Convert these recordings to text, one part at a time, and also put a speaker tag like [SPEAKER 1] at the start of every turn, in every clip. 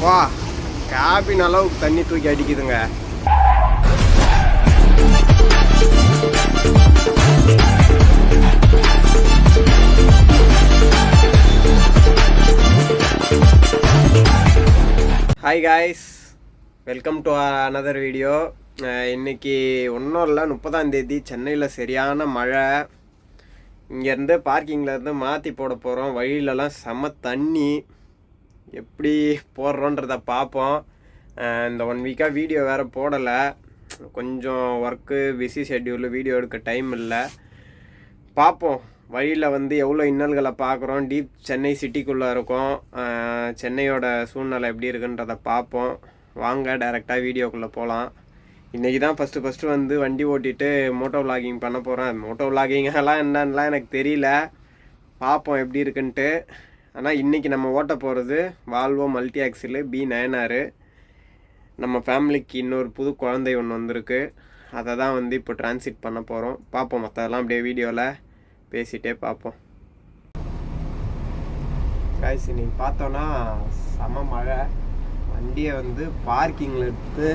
[SPEAKER 1] வா கேபின் அளவுக்கு தண்ணி தூக்கி அடிக்குதுங்க. Hi guys, welcome to another video. இன்றைக்கி ஒன்றும் இல்லை, 30ஆம் தேதி சென்னையில் சரியான மழை. இங்கேருந்து பார்க்கிங்லேருந்து மாற்றி போட போகிறோம். வழியிலலாம் செம்ம தண்ணி. எப்படி போடுறோன்றதை பார்ப்போம். இந்த 1 வீக்காக வீடியோ வேறு போடலை. கொஞ்சம் ஒர்க்கு, பிஸி ஷெட்யூலு, வீடியோ எடுக்க டைம் இல்லை. பார்ப்போம் வழியில் எவ்வளோ இன்னல்களை பார்க்குறோம். டீப் சென்னை சிட்டிக்குள்ளே இருக்கோம். சென்னையோட சூழ்நிலை எப்படி இருக்குன்றதை பார்ப்போம். வாங்க டைரெக்டாக வீடியோக்குள்ளே போகலாம். இன்றைக்கி தான் ஃபஸ்ட்டு வண்டி ஓட்டிட்டு மோட்டோ விலாகிங் பண்ண போகிறேன். மோட்டோ விலாகிங்கெல்லாம் என்னன்னெலாம் எனக்கு தெரியல. பார்ப்போம் எப்படி இருக்குன்ட்டு. ஆனால் இன்றைக்கி நம்ம ஓட்ட போகிறது வால்வோ மல்டி ஆக்சில் B9R. நம்ம ஃபேமிலிக்கு இன்னொரு புது குழந்தை ஒன்று வந்திருக்கு. அதை தான் இப்போ டிரான்சிட் பண்ண போகிறோம். பார்ப்போம், மற்றதெல்லாம் அப்படியே வீடியோவில் பேசிகிட்டே பார்ப்போம். காய்ஸ், இன்னைக்கு பார்த்தோன்னா செம மழை. வண்டியை பார்க்கிங்கில் எடுத்து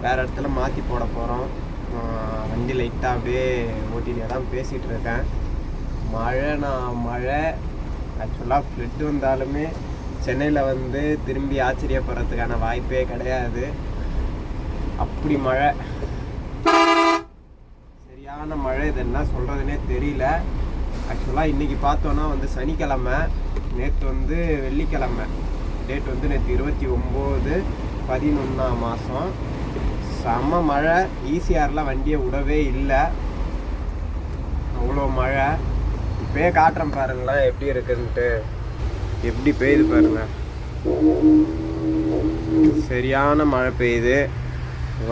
[SPEAKER 1] வேறு இடத்துல மாற்றி போட போகிறோம். வண்டி லைட்டாக அப்படியே ஓட்டிகிட்டே தான் பேசிகிட்டு இருக்கேன். மழை ஆக்சுவலாக ஃப்ளட் வந்தாலுமே சென்னையில் திரும்பி ஆச்சரியப்படுறதுக்கான வாய்ப்பே கிடையாது. அப்படி மழை, சரியான மழை. இது என்ன சொல்கிறதுனே தெரியல. ஆக்சுவலாக இன்றைக்கி பார்த்தோன்னா சனிக்கிழமை, நேற்று வெள்ளிக்கிழமை. டேட் நேற்று 29/11ஆம் மாதம். செம்ம மழை. ஈசிஆரில் வண்டியை விடவே இல்லை, அவ்வளோ மழை. இப்போயே காட்டுறேன் பாருங்களேன் எப்படி இருக்குன்ட்டு. எப்படி பெய்யுது பாருங்க, சரியான மழை பெய்யுது.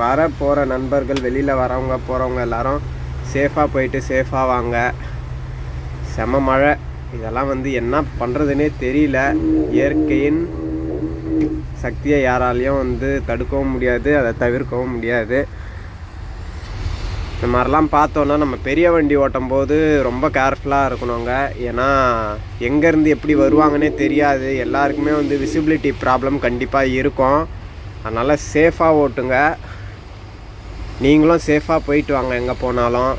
[SPEAKER 1] வர போகிற நண்பர்கள், வெளியில் வரவங்க போகிறவங்க எல்லாரும் சேஃபாக போயிட்டு சேஃபாக வாங்க. செம மழை. இதெல்லாம் என்ன பண்ணுறதுனே தெரியல. இயற்கையின் சக்தியை யாராலையும் தடுக்கவும் முடியாது, அதை தவிர்க்கவும் முடியாது. இந்த மாதிரிலாம் பார்த்தோன்னா நம்ம பெரிய வண்டி ஓட்டும் போது ரொம்ப கேர்ஃபுல்லாக இருக்கணுங்க. ஏன்னா எங்கேருந்து எப்படி வருவாங்கன்னே தெரியாது. எல்லாருக்குமே விசிபிலிட்டி ப்ராப்ளம் கண்டிப்பாக இருக்கும். அதனால் சேஃபாக ஓட்டுங்க. நீங்களும் சேஃபாக போயிட்டு வாங்க. எங்கே போனாலும்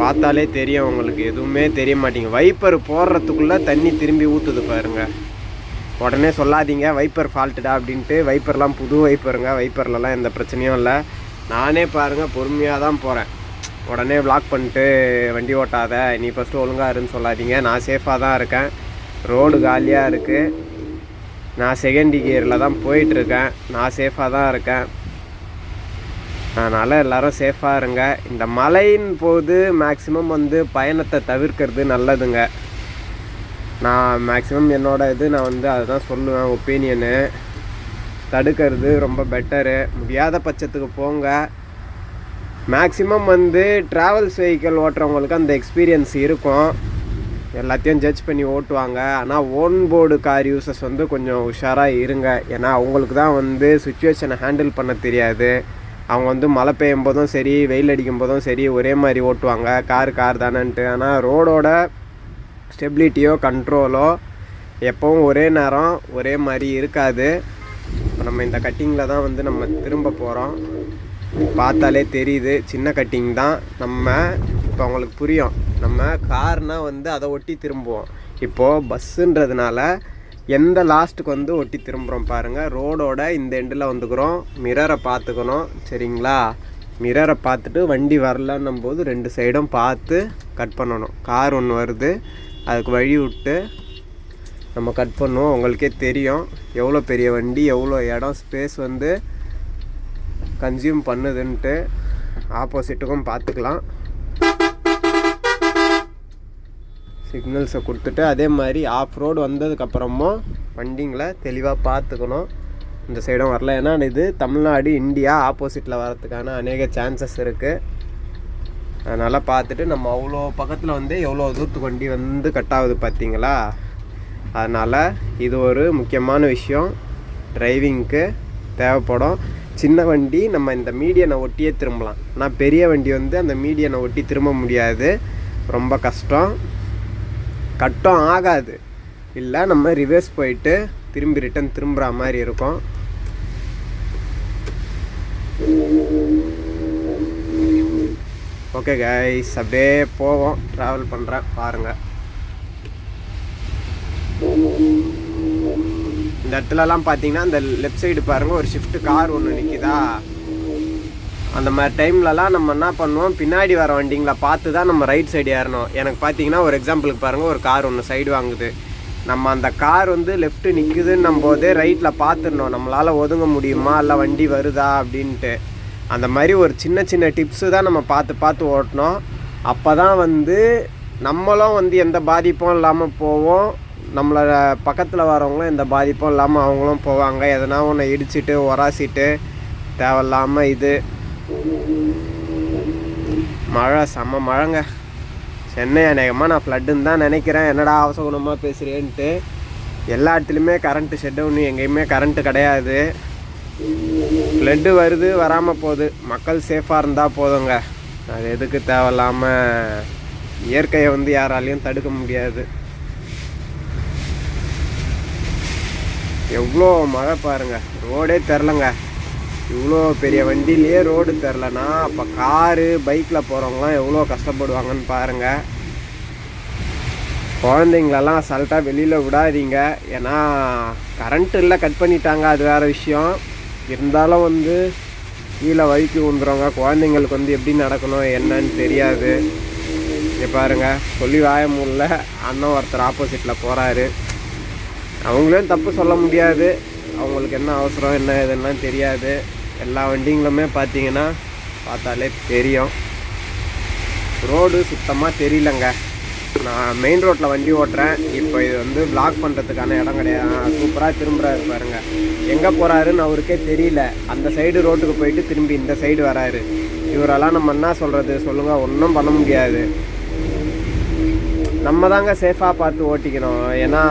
[SPEAKER 1] பார்த்தாலே தெரியும் உங்களுக்கு, எதுவுமே தெரிய மாட்டேங்க. வைப்பர் போடுறதுக்குள்ளே தண்ணி திரும்பி ஊற்றுது பாருங்க. உடனே சொல்லாதீங்க வைப்பர் ஃபால்ட்டுடா அப்படின்ட்டு. வைப்பர்லாம் புது வைப்பருங்க, வைப்பர்லலாம் எந்த பிரச்சனையும் இல்லை. நானே பாருங்கள் பொறுமையாக தான் போகிறேன். உடனே பிளாக் பண்ணிட்டு வண்டி ஓட்டாத, நீ ஃபஸ்ட்டு ஒழுங்காக இருன்னு சொல்லாதீங்க. நான் சேஃபாக தான் இருக்கேன். ரோடு காலியாக இருக்குது. நான் செகண்ட் கியரில் தான் போயிட்டுருக்கேன். நான் சேஃபாக தான் இருக்கேன். அதனால் எல்லோரும் சேஃபாக இருங்க. இந்த மழையின் போது மேக்ஸிமம் பயணத்தை தவிர்க்கிறது நல்லதுங்க. நான் மேக்ஸிமம் என்னோடய நான் அதுதான் சொல்லுவேன், ஒப்பீனியனு. தடுக்கிறது ரொம்ப பெட்டரு. முடியாத பட்சத்துக்கு போங்க. மேக்ஸிமம் ட்ராவல்ஸ் வெஹிக்கிள் ஓட்டுறவங்களுக்கு அந்த எக்ஸ்பீரியன்ஸ் இருக்கும். எல்லாத்தையும் ஜட்ஜ் பண்ணி ஓட்டுவாங்க. ஆனால் ஓன் போர்டு கார் யூசர்ஸ் கொஞ்சம் உஷாராக இருங்க. ஏன்னா அவங்களுக்கு தான் சுச்சுவேஷனை ஹேண்டில் பண்ண தெரியாது. அவங்க மழை பெய்யும் போதும் சரி, வெயில் அடிக்கும் போதும் சரி ஒரே மாதிரி ஓட்டுவாங்க. கார் தானேன்ட்டு. ஆனால் ரோடோட ஸ்டெபிலிட்டியோ கண்ட்ரோலோ எப்போவும் ஒரே நேரம் ஒரே மாதிரி இருக்காது. இப்போ நம்ம இந்த கட்டிங்கில் தான் நம்ம திரும்ப போகிறோம். பார்த்தாலே தெரியுது, சின்ன கட்டிங் தான். நம்ம இப்போ உங்களுக்கு புரியும், நம்ம கார்னால் அதை ஒட்டி திரும்புவோம். இப்போது பஸ்ஸுன்றதுனால எந்த லாஸ்ட்டுக்கு ஒட்டி திரும்புகிறோம் பாருங்கள். ரோடோட இந்த எண்டில் வந்துக்கிறோம். மிரரை பார்த்துக்கணும், சரிங்களா? மிரரை பார்த்துட்டு வண்டி வரலன்னும் போது 2 சைடும் பார்த்து கட் பண்ணணும். கார் ஒன்று வருது, அதுக்கு வழி விட்டு நம்ம கட் பண்ணுவோம். உங்களுக்கே தெரியும் எவ்வளோ பெரிய வண்டி, எவ்வளோ இடம் ஸ்பேஸ் கன்சியூம் பண்ணுதுன்ட்டு. ஆப்போசிட்டுக்கும் பார்த்துக்கலாம். சிக்னல்ஸை கொடுத்துட்டு அதே மாதிரி ஆஃப் ரோடு வந்ததுக்கப்புறமும் வண்டிங்களை தெளிவாக பார்த்துக்கணும். இந்த சைடும் வரல, ஏன்னா இது தமிழ்நாடு, இந்தியா. ஆப்போசிட்டில் வரத்துக்கான அநேக சான்சஸ் இருக்குது. அதனால் பார்த்துட்டு நம்ம அவ்வளோ பக்கத்தில் எவ்வளோ தூரத்துக்கு வண்டி கட் ஆகுது பார்த்தீங்களா? அதனால் இது ஒரு முக்கியமான விஷயம் டிரைவிங்க்கு தேவைப்படும். சின்ன வண்டி நம்ம இந்த மீடியனை ஒட்டியே திரும்பலாம். ஆனால் பெரிய வண்டி அந்த மீடியனை ஒட்டி திரும்ப முடியாது, ரொம்ப கஷ்டம். கட்டம் ஆகாது. இல்லை நம்ம ரிவர்ஸ் போயிட்டு திரும்பி ரிட்டன் திரும்புகிற மாதிரி இருக்கும். ஓகே கைஸ், அப்படியே போவோம், ட்ராவல் பண்ணுறேன் பாருங்கள். இந்த இடத்துலலாம் பார்த்தீங்கன்னா இந்த லெஃப்ட் சைடு பாருங்கள் ஒரு ஷிஃப்ட் கார் ஒன்று நிற்கிதா. அந்த மாதிரி டைம்லலாம் நம்ம என்ன பண்ணுவோம், பின்னாடி வர வண்டிங்களை பார்த்து தான் நம்ம ரைட் சைடு ஏறணும். எனக்கு பார்த்தீங்கன்னா ஒரு எக்ஸாம்பிளுக்கு பாருங்கள், ஒரு கார் ஒன்று சைடு வாங்குது. நம்ம அந்த கார் வந்து லெஃப்ட்டு நிற்குதுன்னும் போதே ரைட்டில் பார்த்துடணும் நம்மளால் ஒதுங்க முடியுமா, இல்லை வண்டி வருதா அப்படின்ட்டு. அந்த மாதிரி ஒரு சின்ன சின்ன டிப்ஸு தான் நம்ம பார்த்து ஓட்டணும். அப்போ தான் வந்து நம்மளும் வந்து எந்த பாதிப்பும் இல்லாமல் போவோம், நம்மளோட பக்கத்தில் வரவங்களும் எந்த பாதிப்பும் இல்லாமல் அவங்களும் போவாங்க. எதனா ஒன்று இடிச்சிட்டு உராசிட்டு தேவையில்லாமல் இது மழை செம்ம மழைங்க. சென்னை அநேகமாக நான் ஃப்ளட்டுன்னு தான் நினைக்கிறேன். என்னடா அவசகுணமாக பேசுகிறேன்ட்டு. எல்லா இடத்துலையுமே கரண்ட்டு ஷெட்டவுன், எங்கேயுமே கரண்ட்டு கிடையாது. ஃப்ளட்டு வருது வராமல் போகுது, மக்கள் சேஃபாக இருந்தால் போதுங்க. அது எதுக்கு தேவையில்லாமல் இயற்கையை வந்து யாராலையும் தடுக்க முடியாது. எவ்வளோ மழை பாருங்கள், ரோடே தெரிலங்க. இவ்வளோ பெரிய வண்டியிலே ரோடு தெரிலனா அப்போ காரு பைக்கில் போகிறவங்களாம் எவ்வளோ கஷ்டப்படுவாங்கன்னு பாருங்கள். குழந்தைங்களெல்லாம் அசால்ட்டாக வெளியில் விடாதீங்க. ஏன்னா கரண்ட்டு இல்லை, கட் பண்ணிட்டாங்க, அது வேறு விஷயம். இருந்தாலும் வந்து கீழே வழுக்கி விழுந்துறவங்க, குழந்தைங்களுக்கு வந்து எப்படி நடக்கணும் என்னன்னு தெரியாது. இங்கே பாருங்கள், சொல்லி வாய முடியல, அண்ணன் ஒருத்தர் ஆப்போசிட்டில் போகிறாரு. அவங்களையும் தப்பு சொல்ல முடியாது, அவங்களுக்கு என்ன அவசரம் என்ன எதுன்னா தெரியாது. எல்லா வண்டிங்களுமே பார்த்தீங்கன்னா பார்த்தாலே தெரியும். ரோடு சுத்தமாக தெரியலங்க. நான் மெயின் ரோட்டில் வண்டி ஓட்டுறேன். இப்போ இது வந்து பிளாக் பண்ணுறதுக்கான இடம் கிடையாது. சூப்பராக திரும்புகிறாரு பாருங்கள். எங்கே போகிறாருன்னு அவருக்கே தெரியல. அந்த சைடு ரோட்டுக்கு போயிட்டு திரும்பி இந்த சைடு வராரு. இவரெல்லாம் நம்ம என்ன சொல்கிறது சொல்லுங்கள், ஒன்றும் பண்ண முடியாது. நம்ம தாங்க சேஃபாக பார்த்து ஓட்டிக்கணும். ஏன்னா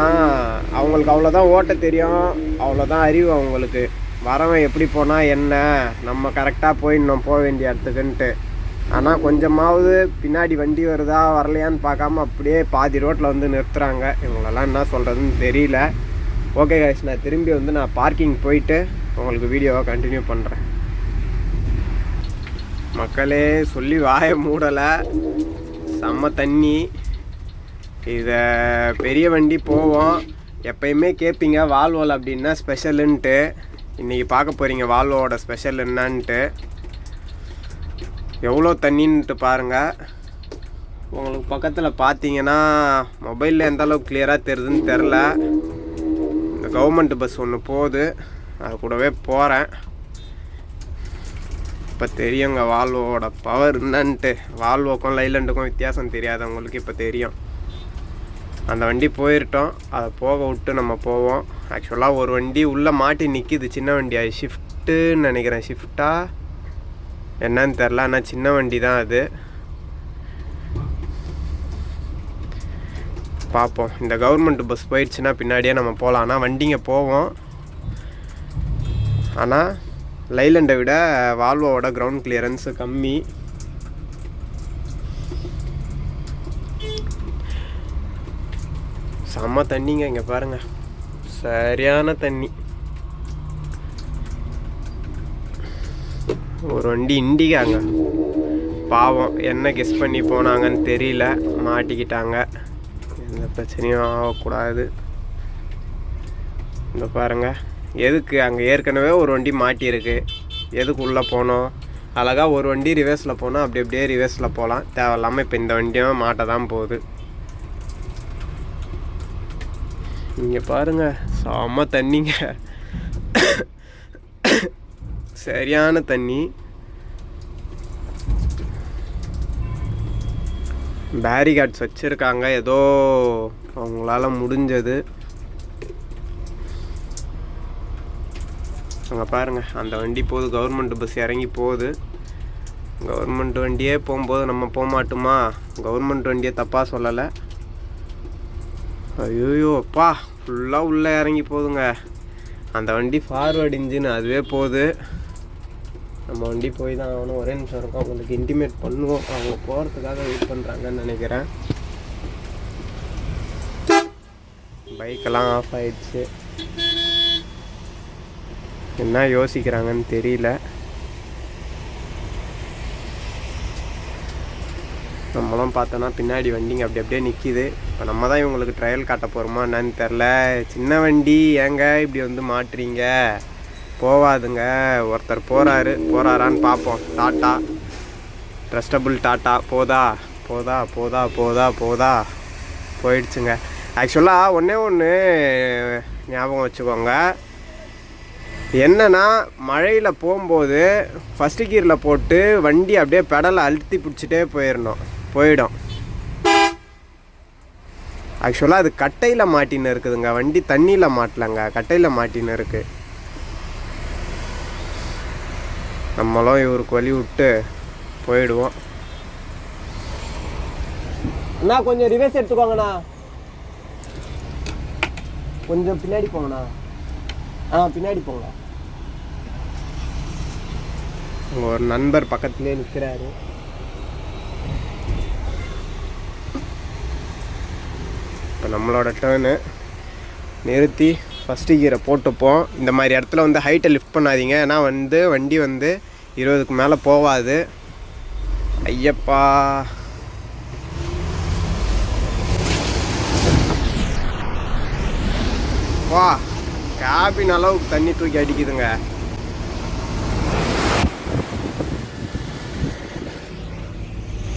[SPEAKER 1] அவங்களுக்கு அவ்வளோதான் ஓட்ட தெரியும், அவ்வளோதான் அறிவு அவங்களுக்கு. வரவன் எப்படி போனால் என்ன, நம்ம கரெக்டாக போயிடணும் போக வேண்டிய இடத்துக்குன்ட்டு. ஆனால் கொஞ்சமாவது பின்னாடி வண்டி வருதா வரலையான்னு பார்க்காம அப்படியே பாதி ரோட்டில் வந்து நிறுத்துகிறாங்க. இவங்களெல்லாம் என்ன சொல்கிறதுன்னு தெரியல. ஓகே கைஸ், நான் திரும்பி வந்து நான் பார்க்கிங் போயிட்டு உங்களுக்கு வீடியோவை கண்டினியூ பண்ணுறேன். மக்களே சொல்லி வாயை மூடலை, செம்ம தண்ணி. இதை பெரிய வண்டி போவோம். எப்பயுமே கேட்பீங்க வால்வோவில் அப்படின்னா ஸ்பெஷலுன்ட்டு. இன்றைக்கி பார்க்க போகிறீங்க வால்வோட ஸ்பெஷல் என்னான்ட்டு. எவ்வளோ தண்ணின்ட்டு பாருங்கள். உங்களுக்கு பக்கத்தில் பார்த்தீங்கன்னா மொபைலில் எந்த அளவுக்கு கிளியராக தெரியுதுன்னு தெரில. இந்த கவர்மெண்ட் பஸ் ஒன்று போகுது, அது கூடவே போகிறேன். இப்போ தெரியுங்க வால்வோட பவர் என்னன்ட்டு. வால்வோக்கும் லைலண்டுக்கும் வித்தியாசம் தெரியாதவங்களுக்கு இப்போ தெரியும். அந்த வண்டி போயிட்டோம், அதை போக விட்டு நம்ம போவோம். ஆக்சுவலாக ஒரு வண்டி உள்ளே மாட்டி நிற்கிது, சின்ன வண்டி. அது ஷிஃப்ட்டுன்னு நினைக்கிறேன், ஷிஃப்ட்டா என்னன்னு தெரில, ஆனால் சின்ன வண்டி தான் அது. பார்ப்போம். இந்த கவர்மெண்ட் பஸ் போயிடுச்சுன்னா பின்னாடியே நம்ம போகலாம். ஆனால் வண்டிங்க போவோம். ஆனால் லைலண்டை விட வால்வோட கிரவுண்ட் கிளியரன்ஸு கம்மி. செம்ம தண்ணிங்க. இங்கே பாருங்கள், சரியான தண்ணி. ஒரு வண்டி இண்டிகாங்க, பாவம் என்ன கெஸ் பண்ணி போனாங்கன்னு தெரியல, மாட்டிக்கிட்டாங்க. எந்த பிரச்சனையும் ஆகக்கூடாது. இந்த பாருங்கள், எதுக்கு அங்கே ஏற்கனவே ஒரு வண்டி மாட்டியிருக்கு, எதுக்கு உள்ளே போனோம்? அழகாக ஒரு வண்டி ரிவர்ஸில் போனால் அப்படி அப்படியே ரிவர்ஸில் போகலாம். தேவையில்லாமல் இப்போ இந்த வண்டியும் மாட்ட தான் போகுது. இங்கே பாருங்கள், செம்ம தண்ணிங்க, சரியான தண்ணி. பேரிகார்ட்ஸ் வச்சுருக்காங்க, ஏதோ அவங்களால முடிஞ்சது. அங்கே பாருங்கள், அந்த வண்டி போகுது, கவர்மெண்ட் பஸ் இறங்கி போகுது. கவர்மெண்ட் வண்டியே போகும்போது நம்ம போக மாட்டோமா? கவர்மெண்ட் வண்டியை தப்பாக சொல்லலை. ஐயோ அப்பா, ஃபுல்லாக உள்ளே இறங்கி போகுதுங்க. அந்த வண்டி ஃபார்வர்டு இன்ஜின் அதுவே போகுது. நம்ம வண்டி போய் தான் ஆகணும். ஒரே நிமிஷம் இருக்கும், அவங்களுக்கு இன்டிமேட் பண்ணுவோம். அவங்க போகிறதுக்காக வெயிட் பண்ணுறாங்கன்னு நினைக்கிறேன். பைக்கெல்லாம் ஆஃப் ஆயிடுச்சு. என்ன யோசிக்கிறாங்கன்னு தெரியல. நம்மளும் பார்த்தோன்னா பின்னாடி வண்டிங்க அப்படி அப்படியே நிற்கிது. இப்போ நம்ம தான் இவங்களுக்கு ட்ரையல் காட்ட போகிறோமா என்னன்னு தெரில. சின்ன வண்டி ஏங்க இப்படி வந்து மாட்டுறீங்க, போவாதுங்க. ஒருத்தர் போகிறாரான்னு பார்ப்போம். Tata, trustable tata. போதா போதா போதா போதா போதா போயிடுச்சுங்க. ஆக்சுவலாக ஒன்று ஞாபகம் வச்சுக்கோங்க. என்னன்னா மழையில் போகும்போது ஃபஸ்ட்டு கியரில் போட்டு வண்டி அப்படியே பெடலை அழுத்தி பிடிச்சிட்டே போயிடும். ஆக்சுவலாக அது கட்டையில் மாட்டின்னு இருக்குதுங்க, வண்டி தண்ணியில் மாட்டலங்க, கட்டையில் மாட்டின்னு இருக்குது. நம்மளும் இவருக்கு வழி விட்டு போயிடுவோம். அண்ணா கொஞ்சம் ரிவர்ஸ் எடுத்துக்கோங்கண்ணா, கொஞ்சம் பின்னாடி போங்கண்ணா. பின்னாடி போங்க. ஒரு நண்பர் பக்கத்துலேயே நிற்கிறாரு. இப்போ நம்மளோட டேர்னு நிறுத்தி ஃபஸ்ட்டு கியரை போட்டுப்போம். இந்த மாதிரி இடத்துல வந்து ஹைட்டை லிஃப்ட் பண்ணாதீங்க, ஏன்னா வந்து வண்டி வந்து 20க்கு மேலே போகாது. ஐயப்பா, வா, கேபின் அளவுக்கு தண்ணி தூக்கி அடிக்குதுங்க.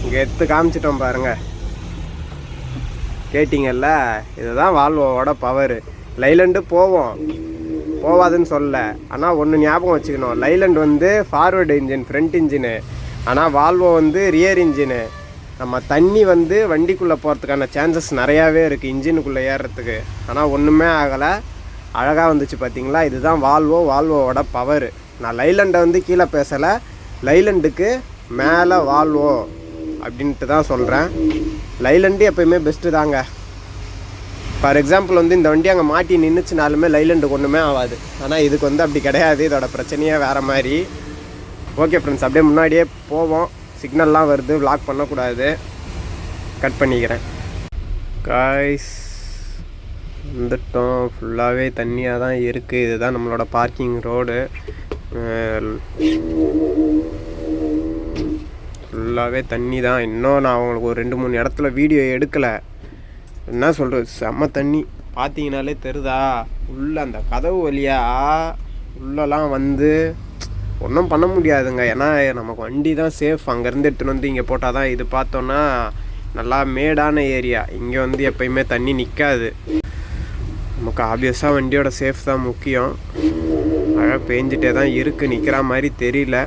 [SPEAKER 1] இங்கே எடுத்து காமிச்சிட்டோம் பாருங்க. கேட்டிங்கல்ல, இதுதான் வால்வோவோட பவர். லைலண்டு போவாதுன்னு சொல்ல, ஆனால் ஒன்று ஞாபகம் வச்சுக்கணும். லைலண்ட் வந்து ஃபார்வேர்டு இன்ஜின், ஃப்ரண்ட் இன்ஜினு. ஆனால் வால்வோ வந்து ரியர் இன்ஜினு. நம்ம தண்ணி வந்து வண்டிக்குள்ளே போகிறதுக்கான சான்சஸ் நிறையாவே இருக்குது இன்ஜினுக்குள்ளே ஏறுறதுக்கு. ஆனால் ஒன்றுமே ஆகலை, அழகாக வந்துச்சு பார்த்தீங்களா. இதுதான் வால்வோவோட பவர். நான் லைலண்டை வந்து கீழே பேசலை, லைலண்டுக்கு மேலே வால்வோ அப்படின்ட்டு தான் சொல்கிறேன். லைலண்டு எப்போயுமே பெஸ்ட்டு தாங்க. ஃபார் எக்ஸாம்பிள் வந்து இந்த வண்டி அங்கே மாட்டி நின்றுச்சுனாலுமே லைலண்டுக்கு ஒன்றுமே ஆகாது. ஆனால் இதுக்கு வந்து அப்படி கிடையாது, இதோட பிரச்சனையே வேறு மாதிரி. ஓகே ஃப்ரெண்ட்ஸ், அப்படியே முன்னாடியே போவோம். சிக்னல்லாம் வருது, விளாக் பண்ணக்கூடாது, கட் பண்ணிக்கிறேன். காய்ஸ் வந்துட்டோம். ஃபுல்லாகவே தண்ணியாக தான் இருக்குது. இதுதான் நம்மளோட பார்க்கிங் ரோடு. ஃபுல்லாகவே தண்ணி தான். இன்னும் நான் அவங்களுக்கு ஒரு 2-3 இடத்துல வீடியோ எடுக்கலை. என்ன சொல்கிறது, செம்ம தண்ணி. பார்த்தீங்கனாலே தெரியுதா, உள்ள அந்த கதவு வழியாக உள்ளெல்லாம் வந்து ஒன்றும் பண்ண முடியாதுங்க. ஏன்னா நமக்கு வண்டி தான் சேஃப். அங்கேருந்து எடுத்துகிட்டு வந்து இங்கே போட்டால் தான். இது பார்த்தோன்னா நல்லா மேடான ஏரியா, இங்கே வந்து எப்பயுமே தண்ணி நிற்காது. நமக்கு ஆப்வியஸாக வண்டியோட சேஃப் தான் முக்கியம். மழை பெஞ்சிட்டே தான் இருக்குது, நிற்கிற மாதிரி தெரியல.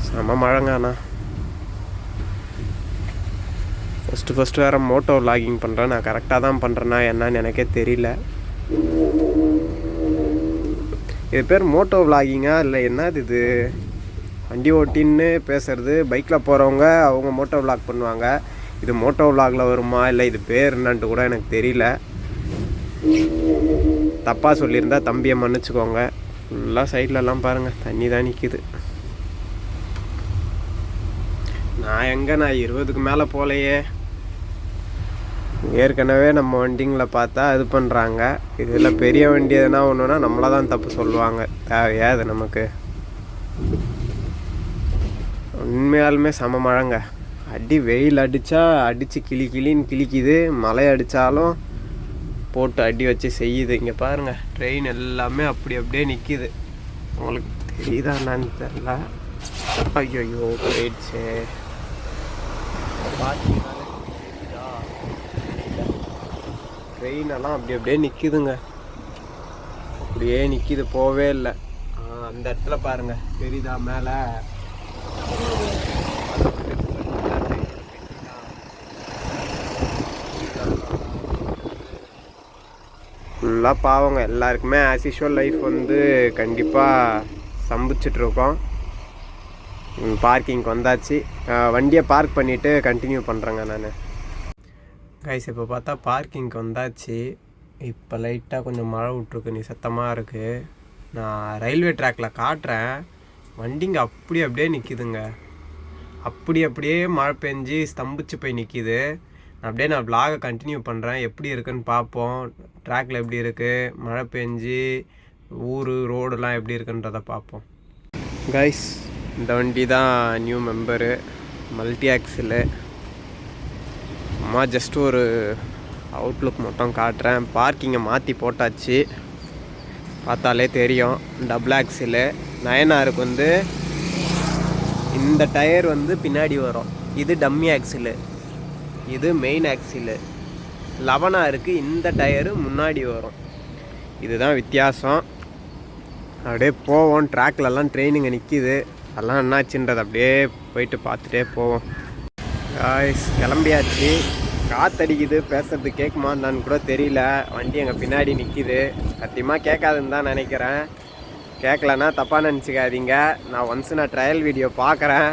[SPEAKER 1] செம மழைங்க. ஆனால் ஃபஸ்ட்டு வேறு மோட்டோ விளாகிங் பண்ணுறேன். நான் கரெக்டாக தான் பண்ணுறேன்னா என்னன்னு எனக்கே தெரியல. இது பேர் மோட்டோ விளாகிங்கா இல்லை என்னது இது? வண்டி ஓட்டின்னு பேசுகிறது, பைக்கில் போகிறவங்க அவங்க மோட்டோ விளாக் பண்ணுவாங்க. இது மோட்டோ விளாகில் வருமா இல்லை இது பேர் என்னன்ட்டு கூட எனக்கு தெரியல. தப்பாக சொல்லியிருந்தா தம்பியை மன்னிச்சுக்கோங்க. ஃபுல்லாக சைட்லலாம் பாருங்கள் தண்ணி தான் நிற்கிது. நான் 20க்கு மேலே போகலையே. ஏற்கனவே நம்ம வண்டிங்களை பார்த்தா இது பண்ணுறாங்க. இதில் பெரிய வண்டி எதுனா ஒன்றுனா நம்மளை தான் தப்பு சொல்லுவாங்க. தேவையா அது நமக்கு? உண்மையாலுமே செம மழைங்க. வெயில் அடித்து கிளின்னு கிளிக்குது. மழை அடித்தாலும் போட்டு அடி வச்சு செய்யுது. இங்கே பாருங்கள், ட்ரெயின் எல்லாமே அப்படியே நிற்கிது. உங்களுக்கு தெரியுதா என்னன்னு தெரில. ஐயோ போயிடுச்சு. பார்த்தீங்கன்னாலே ட்ரெயின் எல்லாம் அப்படியே நிற்கிதுங்க. அப்படியே நிற்கிது, போவே இல்லை. அந்த இடத்துல பாருங்கள், தெரியுதா மேலே? ஃபுல்லாக பாவங்க. எல்லாருக்குமே ஆஸ் யூஷுவல் லைஃப் வந்து கண்டிப்பாக சம்பிச்சிட்ருக்கோம். பார்க்கிங்க்கு வந்தாச்சு. வண்டியை பார்க் பண்ணிவிட்டு கண்டினியூ பண்ணுறேங்க நான். கைஸ் இப்போ பார்த்தா பார்க்கிங்க்கு வந்தாச்சு. இப்போ லைட்டாக கொஞ்சம் மழை விட்ருக்கு, நீ சத்தமாக இருக்குது. நான் ரயில்வே ட்ராக்கில் காட்டுறேன். வண்டிங்க அப்படியே நிற்கிதுங்க. அப்படியே மழை பெஞ்சு ஸ்தம்பிச்சு போய் நிற்கிது. அப்படியே நான் vlog கண்டினியூ பண்ணுறேன். எப்படி இருக்குன்னு பார்ப்போம். ட்ராக்கில் எப்படி இருக்குது, மழை பெஞ்சு ஊர் ரோடெலாம் எப்படி இருக்குன்றதை பார்ப்போம். கைஸ், இந்த வண்டி தான் new member, multi axle. Just ஒரு அவுட்லுக் மட்டும் காட்டுறேன். பார்க்கிங்கை மாற்றி போட்டாச்சு, பார்த்தாலே தெரியும். Double axle. 9R வந்து இந்த டயர் வந்து பின்னாடி வரும், இது டம்மி ஆக்சிலு, இது மெயின் ஆக்சிலு. 11R இந்த டயரு முன்னாடி வரும், இதுதான் வித்தியாசம். அப்படியே போவோம். ட்ராக்லலாம் ட்ரெயினுங்க நிற்கிது, அதெல்லாம் என்னாச்சுன்றது அப்படியே போயிட்டு பார்த்துட்டே போவோம். காய்ஸ், கிளம்பியாச்சு. காற்றடிக்குது, பேசுறது கேட்குமான்னு கூட தெரியல. வண்டி எங்கள் பின்னாடி நிற்கிது, சத்தியமாக கேட்காதுன்னு தான் நினைக்கிறேன். கேட்கலன்னா தப்பாக நினச்சிக்காதீங்க. நான் ட்ரையல் வீடியோ பார்க்குறேன்,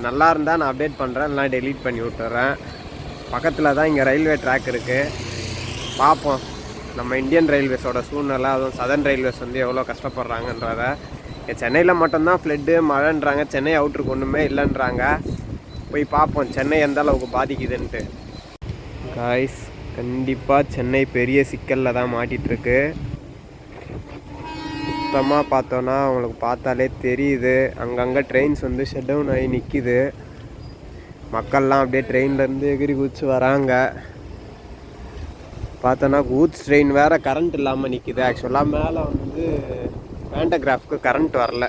[SPEAKER 1] நல்லா இருந்தால் நான் அப்டேட் பண்ணுறேன், இல்லைனா டெலீட் பண்ணி விட்டுறேன். பக்கத்தில் தான் இங்கே ரயில்வே ட்ராக் இருக்குது, பார்ப்போம். நம்ம இந்தியன் ரயில்வேஸோட சூழ்நிலை, அதுவும் சதர்ன் ரயில்வேஸ் வந்து எவ்வளோ கஷ்டப்படுறாங்கன்றத. சென்னையில் மட்டும்தான் ஃப்ளட்டு மழைன்றாங்க, சென்னை அவுட்ருக்கு ஒன்றுமே இல்லைன்றாங்க. போய் பார்ப்போம் சென்னை எந்த அளவுக்கு பாதிக்குதுன்ட்டு. காய்ஸ், கண்டிப்பாக சென்னை பெரிய சிக்கலில் தான் மாட்டிகிட்ருக்கு. சுத்தமாக பார்த்தோன்னா அவங்களுக்கு பார்த்தாலே தெரியுது, அங்கங்கே ட்ரெயின்ஸ் வந்து ஷட் டவுன் ஆகி நிற்கிது. மக்கள்லாம் அப்படியே ட்ரெயின்லேருந்து எகிரி குதிச்சு வராங்க. பார்த்தோன்னா கூட்ஸ் ட்ரெயின் வேறு கரண்ட் இல்லாமல் நிற்கிது. ஆக்சுவலாக மேலே வந்து பேண்டகிராஃப்க்கு கரண்ட் வரல.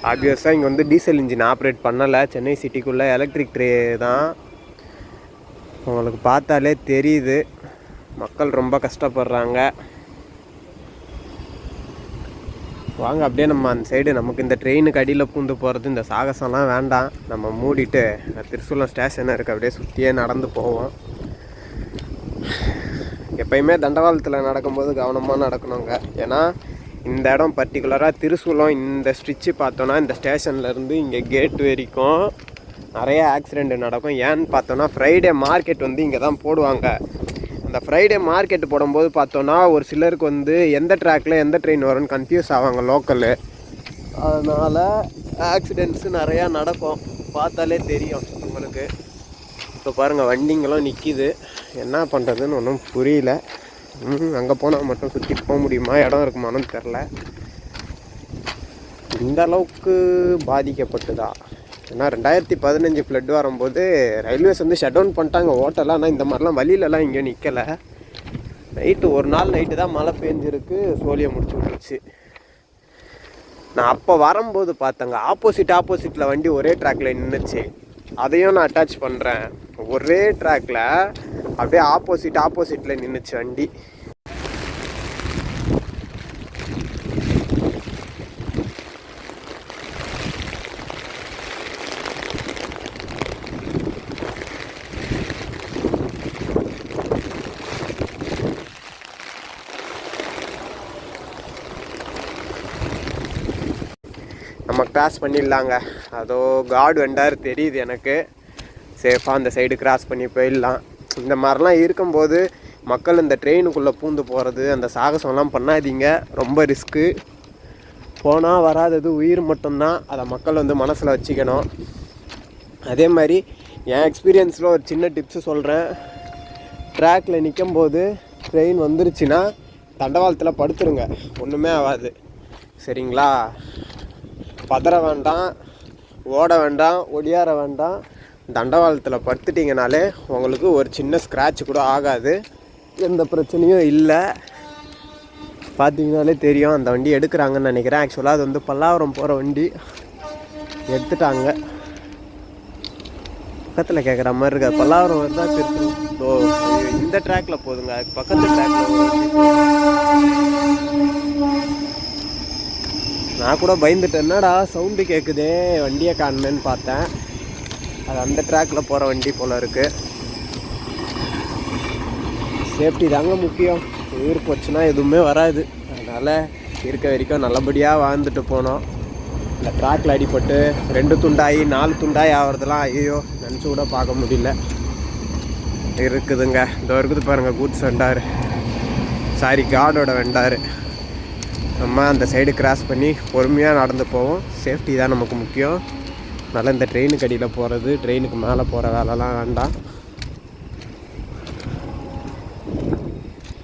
[SPEAKER 1] ஆப்வியஸாக இங்கே வந்து டீசல் இன்ஜின் ஆப்ரேட் பண்ணலை. சென்னை சிட்டிக்குள்ளே எலக்ட்ரிக் ட்ரே தான். உங்களுக்கு பார்த்தாலே தெரியுது, மக்கள் ரொம்ப கஷ்டப்படுறாங்க. வாங்க அப்படியே நம்ம அந்த சைடு, நமக்கு இந்த ட்ரெயினுக்கு அடியில் பூந்து போகிறது இந்த சாகசம்லாம் வேண்டாம். நம்ம மூடிட்டு திருசூலம் ஸ்டேஷன் இருக்குது, அப்படியே சுற்றியே நடந்து போவோம். எப்பயுமே தண்டவாளத்தில் நடக்கும்போது கவனமாக நடக்கணுங்க. ஏன்னா இந்த இடம் பர்டிகுலராக திருசூலம், இந்த ஸ்ட்ரிட்ச்சு பார்த்தோன்னா இந்த ஸ்டேஷன்லேருந்து இங்கே கேட் வரைக்கும் நிறைய ஆக்சிடெண்ட் நடக்கும். ஏன்னு பார்த்தோன்னா ஃப்ரைடே மார்க்கெட் வந்து இங்கே தான் போடுவாங்க. அந்த ஃப்ரைடே மார்க்கெட் போடும்போது பார்த்தோன்னா ஒரு சிலருக்கு வந்து எந்த ட்ராக்கில் எந்த ட்ரெயின் வரும்னு கன்ஃபியூஸ் ஆவாங்க லோக்கலு. அதனால் ஆக்சிடெண்ட்ஸு நிறையா நடக்கும், பார்த்தாலே தெரியும் உங்களுக்கு. இப்போ பாருங்கள், வண்டிங்களும் நிற்கிது, என்ன பண்ணுறதுன்னு ஒன்றும் புரியல. அங்கே போனால் மட்டும் சுற்றி போக முடியுமா, இடம் இருக்குமான்னு தெரில. இந்த அளவுக்கு பாதிக்கப்பட்டுதா? ஏன்னா 2015 ஃப்ளட் வரும்போது ரயில்வேஸ் வந்து ஷட் டவுன் பண்ணிட்டாங்க ஹோட்டலாம். ஆனால் இந்த மாதிரிலாம் வழியிலலாம் இங்கே நிற்கலை. ஒரு நாள் நைட்டு தான் மழை பெஞ்சிருக்கு, சோழியை முடிச்சு விட்டுருச்சு. நான் அப்போ வரும்போது பார்த்தேங்க, ஆப்போசிட்டில் வண்டி ஒரே ட்ராக்கில் நின்றுச்சு. அதையும் நான் அட்டாச் பண்ணுறேன். ஒரே ட்ராக்கில் அப்படியே ஆப்போசிட்டில் நின்றுச்சு வண்டி. நம்ம கிராஸ் பண்ணிடலாங்க. அதோ கார்டு வெண்டார் தெரியுது எனக்கு. சேஃபாக அந்த சைடு கிராஸ் பண்ணி போயிடலாம். இந்த மாதிரிலாம் இருக்கும்போது மக்கள் இந்த ட்ரெயினுக்குள்ளே பூந்து போகிறது, அந்த சாகசம்லாம் பண்ணாதீங்க, ரொம்ப ரிஸ்க்கு. போனால் வராதது உயிர் மட்டும்தான், அதை மக்கள் வந்து மனசில் வச்சுக்கணும். அதே மாதிரி என் எக்ஸ்பீரியன்ஸில் ஒரு சின்ன டிப்ஸு சொல்கிறேன். ட்ராக்கில் நிற்கும்போது ட்ரெயின் வந்துருச்சுன்னா தண்டவாளத்தில் படுத்துருங்க, ஒன்றுமே ஆகாது, சரிங்களா? பதற வேண்டாம், ஓட வேண்டாம், ஒடியார வேண்டாம். தண்டவாளத்தில் படுத்துட்டிங்கனாலே உங்களுக்கு ஒரு சின்ன ஸ்க்ராட்ச் கூட ஆகாது, எந்த பிரச்சனையும் இல்லை. பார்த்தீங்கனாலே தெரியும். அந்த வண்டி எடுக்கிறாங்கன்னு நினைக்கிறேன். ஆக்சுவலாக அது வந்து பல்லாவரம் போகிற வண்டி, எடுத்துட்டாங்க. பக்கத்தில் கேட்குற மாதிரி இருக்கா? பல்லாவரம் வருதா திருப்பூர்? இந்த ட்ராக்கில் போதுங்க, பக்கத்து ட்ராக்கில். நான் கூட பயந்துட்டேன், என்னடா சவுண்டு கேட்குதே, வண்டியை காணுமேன்னு பார்த்தேன். அது அந்த ட்ராக்கில் போகிற வண்டி போல் இருக்குது. சேஃப்டி தாங்க முக்கியம். உயிர் போச்சுன்னா எதுவுமே வராது. அதனால் இருக்க வரைக்கும் நல்லபடியாக வாழ்ந்துட்டு போனோம். இந்த ட்ராக்கில் அடிபட்டு 2 துண்டாகி 4 துண்டாகி ஆகிறதுலாம் ஐயோ நினச்சி கூட பார்க்க முடியல. இருக்குதுங்க, இந்த இருக்குது பாருங்கள், கூட்ஸ் வெண்டார், சாரி கார்டோட வெண்டார். நம்ம அந்த சைடு கிராஸ் பண்ணி பொறுமையாக நடந்து போவோம். சேஃப்டி தான் நமக்கு முக்கியம். அதனால் இந்த ட்ரெயினுக்கு அடியில் போகிறது, ட்ரெயினுக்கு மேலே போகிற வேலைலாம் வேண்டாம்.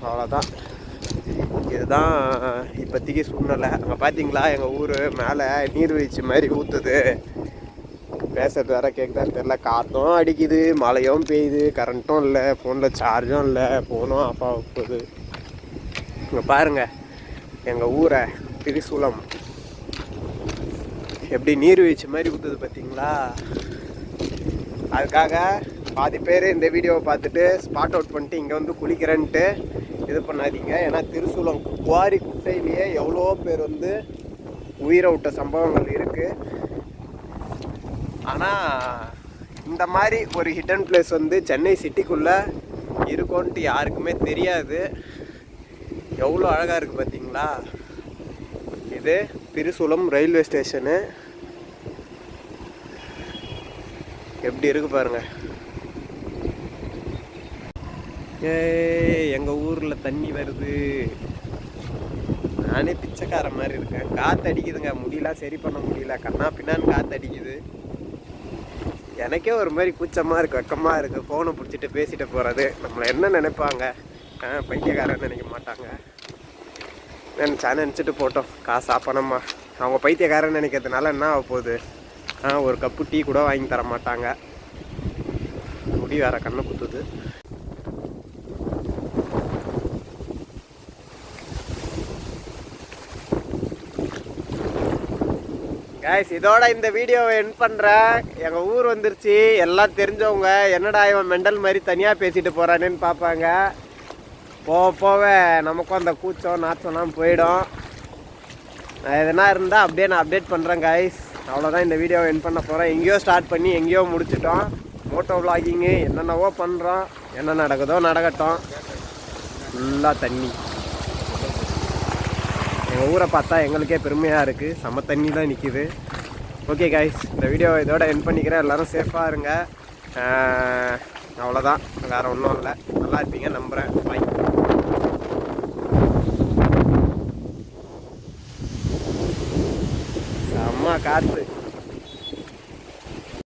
[SPEAKER 1] அவ்வளோதான். இதுதான் இப்போதைக்கு சூழ்நிலை. அங்கே பார்த்தீங்களா எங்கள் ஊர் மேலே நீர்வீழ்ச்சி மாதிரி ஊற்றுது. பேசுறது வேறு கேட்குதான்னு தெரில. காற்றும் அடிக்குது, மழையும் பெய்யுது, கரண்ட்டும் இல்லை, ஃபோனில் சார்ஜும் இல்லை, ஃபோனும் ஆஃப் ஆக போகுது. இங்கே பாருங்கள் எங்கள் ஊரை திரிசூலம் எப்படி நீர்வீழ்ச்சி மாதிரி ஊற்றுது பார்த்தீங்களா. அதுக்காக பாதி பேர் இந்த வீடியோவை பார்த்துட்டு ஸ்பாட் அவுட் பண்ணிட்டு இங்கே வந்து குளிக்கிறேன்ட்டு இது பண்ணாதீங்க. ஏன்னா திருசூலம் குவாரி குட்டையிலேயே எவ்வளோ பேர் வந்து உயிரை விட்ட சம்பவங்கள் இருக்குது. ஆனால் இந்த மாதிரி ஒரு ஹிடன் பிளேஸ் வந்து சென்னை சிட்டிக்குள்ளே இருக்கும்ன்ட்டு யாருக்குமே தெரியாது. எவ்வளோ அழகாக இருக்குது பார்த்தீங்களா. இது திருசூலம் ரயில்வே ஸ்டேஷனு. எப்படி இருக்குது பாருங்கள். எங்கள் ஊரில் தண்ணி வருது. நானே பிச்சைக்கார மாதிரி இருக்கேன். காற்று அடிக்குதுங்க, முடியலாம் சரி பண்ண முடியல. கண்ணா பின்னான்னு காற்று அடிக்குது. எனக்கே ஒரு மாதிரி கூச்சமாக இருக்குது, வெக்கமாக இருக்குது. ஃபோனை பிடிச்சிட்டு பேசிட்டு போகிறது. நம்மளை என்ன நினைப்பாங்க? பைத்தியக்காரன்னு நினைக்க மாட்டாங்க. நினச்சிட்டு போட்டோம். காசா பணமா அவங்க பைத்தியக்காரன்னு நினைக்கிறதுனால என்ன ஆக போகுது? ஒரு கப்பு டீ கூட வாங்கி தர மாட்டாங்க. முடி வேற கண்ணை குத்துது. கைஸ், இதோட இந்த வீடியோவை எண்ட் பண்ணுறேன். எங்கள் ஊர் வந்துருச்சு. எல்லாம் தெரிஞ்சவங்க என்னடா இவன் மெண்டல் மாதிரி தனியாக பேசிட்டு போகிறானேன்னு பார்ப்பாங்க. போக போக நமக்கும் அந்த கூச்சம் நாச்சம்லாம் போயிடும். எதனா இருந்தால் அப்படியே நான் அப்டேட் பண்ணுறேன் கைஸ். அவ்வளோதான், இந்த வீடியோவை எண்ட் பண்ண போகிறேன். எங்கேயோ ஸ்டார்ட் பண்ணி எங்கேயோ முடிச்சிட்டோம். மோட்டோ விளாகிங்கு என்னென்னவோ பண்ணுறோம். என்ன நடக்குதோ நடக்கட்டும். ஃபுல்லாக தண்ணி. எங்கள் ஊரை பார்த்தா எங்களுக்கே பெருமையாக இருக்குது. செம்ம தண்ணி தான் நிற்கிது. ஓகே கைஸ், இந்த வீடியோ இதோட எண்ட் பண்ணிக்கிறேன். எல்லோரும் சேஃபாக இருங்க. அவ்வளோதான், வேறு ஒன்றும் இல்லை. நல்லா இருப்பீங்க நம்புகிறேன். பாய். செம்ம காற்று.